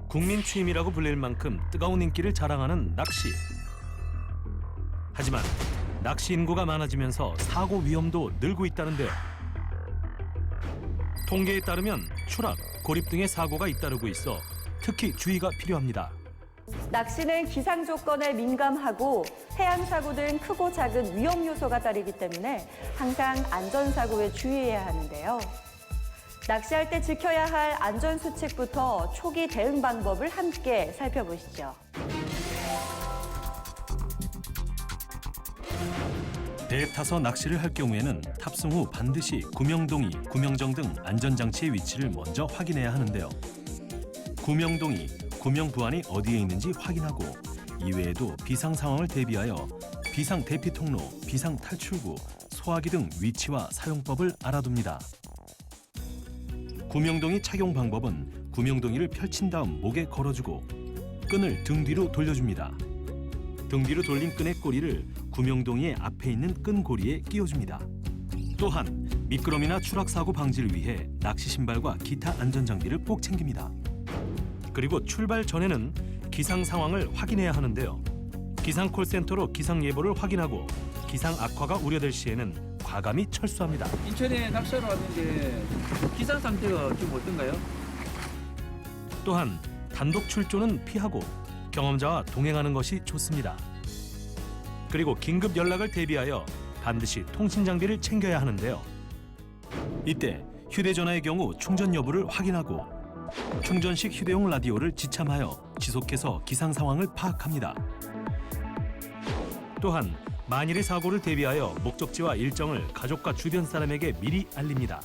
국민 취미라고 불릴 만큼 뜨거운 인기를 자랑하는 낚시. 하지만 낚시 인구가 많아지면서 사고 위험도 늘고 있다는데요. 통계에 따르면 추락, 고립 등의 사고가 잇따르고 있어 특히 주의가 필요합니다. 낚시는 기상 조건에 민감하고 해양 사고 등 크고 작은 위험 요소가 따르기 때문에 항상 안전사고에 주의해야 하는데요. 낚시할 때 지켜야 할 안전수칙부터 초기 대응 방법을 함께 살펴보시죠. 배에 타서 낚시를 할 경우에는 탑승 후 반드시 구명동이, 구명정 등 안전장치의 위치를 먼저 확인해야 하는데요. 구명동이, 구명부안이 어디에 있는지 확인하고 이외에도 비상 상황을 대비하여 비상 대피 통로, 비상 탈출구, 소화기 등 위치와 사용법을 알아둡니다. 구명동이 착용 방법은 구명동이를 펼친 다음 목에 걸어주고 끈을 등 뒤로 돌려줍니다. 등 뒤로 돌린 끈의 꼬리를 구명동이의 앞에 있는 끈고리에 끼워줍니다. 또한 미끄럼이나 추락 사고 방지를 위해 낚시 신발과 기타 안전 장비를 꼭 챙깁니다. 그리고 출발 전에는 기상 상황을 확인해야 하는데요. 기상 콜센터로 기상 예보를 확인하고 기상 악화가 우려될 시에는 과감히 철수합니다. 인천에 낚시하러 왔는데 기상 상태가 좀 어떤가요? 또한 단독 출조는 피하고 경험자와 동행하는 것이 좋습니다. 그리고 긴급 연락을 대비하여 반드시 통신 장비를 챙겨야 하는데요. 이때 휴대전화의 경우 충전 여부를 확인하고 충전식 휴대용 라디오를 지참하여 지속해서 기상 상황을 파악합니다. 또한 만일의 사고를 대비하여 목적지와 일정을 가족과 주변 사람에게 미리 알립니다.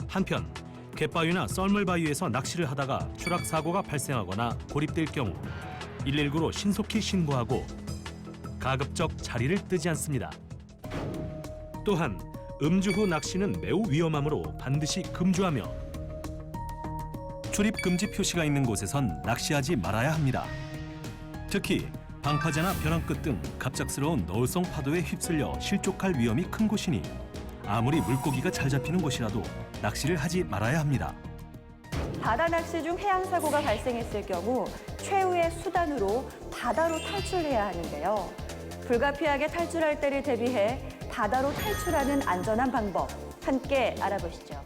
한편 갯바위나 썰물바위에서 낚시를 하다가 추락 사고가 발생하거나 고립될 경우 119로 신속히 신고하고 가급적 자리를 뜨지 않습니다. 또한 음주 후 낚시는 매우 위험하므로 반드시 금주하며 출입 금지 표시가 있는 곳에선 낚시하지 말아야 합니다. 특히 방파제나 벼랑 끝 등 갑작스러운 너울성 파도에 휩쓸려 실족할 위험이 큰 곳이니 아무리 물고기가 잘 잡히는 곳이라도 낚시를 하지 말아야 합니다. 바다 낚시 중 해양 사고가 발생했을 경우 최후의 수단으로 바다로 탈출해야 하는데요. 불가피하게 탈출할 때를 대비해 바다로 탈출하는 안전한 방법 함께 알아보시죠.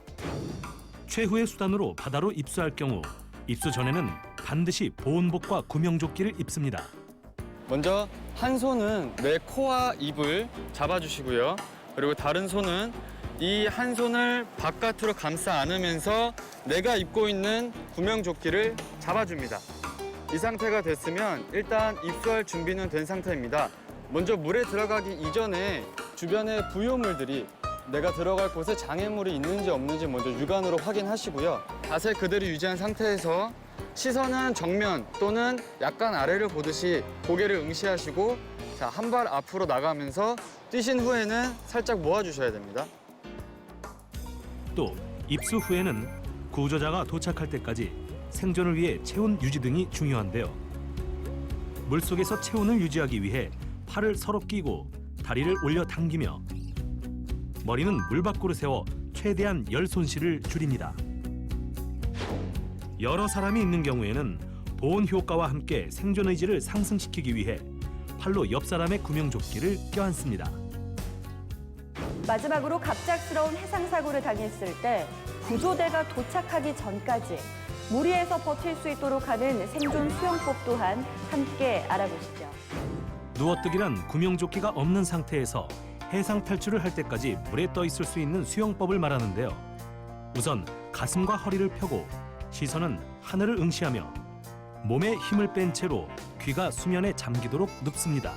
최후의 수단으로 바다로 입수할 경우 입수 전에는 반드시 보온복과 구명조끼를 입습니다. 먼저 한 손은 내 코와 입을 잡아주시고요. 그리고 다른 손은 이 한 손을 바깥으로 감싸 안으면서 내가 입고 있는 구명조끼를 잡아줍니다. 이 상태가 됐으면 일단 입수할 준비는 된 상태입니다. 먼저 물에 들어가기 이전에 주변의 부유물들이 내가 들어갈 곳에 장애물이 있는지 없는지 먼저 육안으로 확인하시고요. 자세 그대로 유지한 상태에서 시선은 정면 또는 약간 아래를 보듯이 고개를 응시하시고 한 발 앞으로 나가면서 뛰신 후에는 살짝 모아주셔야 됩니다. 또 입수 후에는 구조자가 도착할 때까지 생존을 위해 체온 유지 등이 중요한데요. 물속에서 체온을 유지하기 위해 팔을 서로 끼고 다리를 올려 당기며 머리는 물 밖으로 세워 최대한 열 손실을 줄입니다. 여러 사람이 있는 경우에는 보온 효과와 함께 생존 의지를 상승시키기 위해 팔로 옆 사람의 구명조끼를 껴안습니다. 마지막으로 갑작스러운 해상 사고를 당했을 때 구조대가 도착하기 전까지 물 위에서 버틸 수 있도록 하는 생존 수영법 또한 함께 알아보시죠. 누워뜨기란 구명조끼가 없는 상태에서 해상 탈출을 할 때까지 물에 떠 있을 수 있는 수영법을 말하는데요. 우선 가슴과 허리를 펴고 시선은 하늘을 응시하며 몸에 힘을 뺀 채로 귀가 수면에 잠기도록 눕습니다.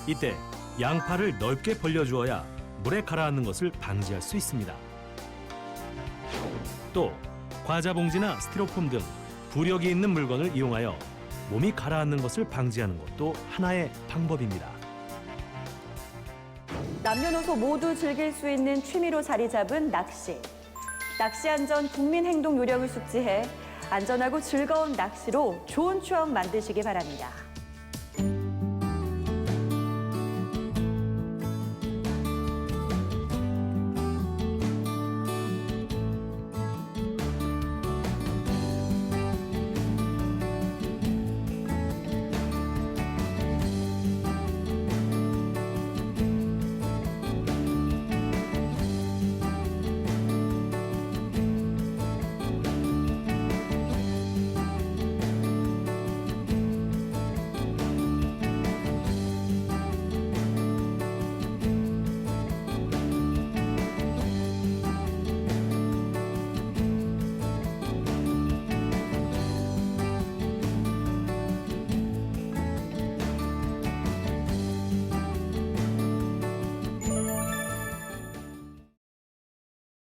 이때 양팔을 넓게 벌려주어야 물에 가라앉는 것을 방지할 수 있습니다. 또 과자 봉지나 스티로폼 등 부력이 있는 물건을 이용하여 몸이 가라앉는 것을 방지하는 것도 하나의 방법입니다. 남녀노소 모두 즐길 수 있는 취미로 자리 잡은 낚시. 낚시 안전 국민 행동 요령을 숙지해 안전하고 즐거운 낚시로 좋은 추억 만드시기 바랍니다.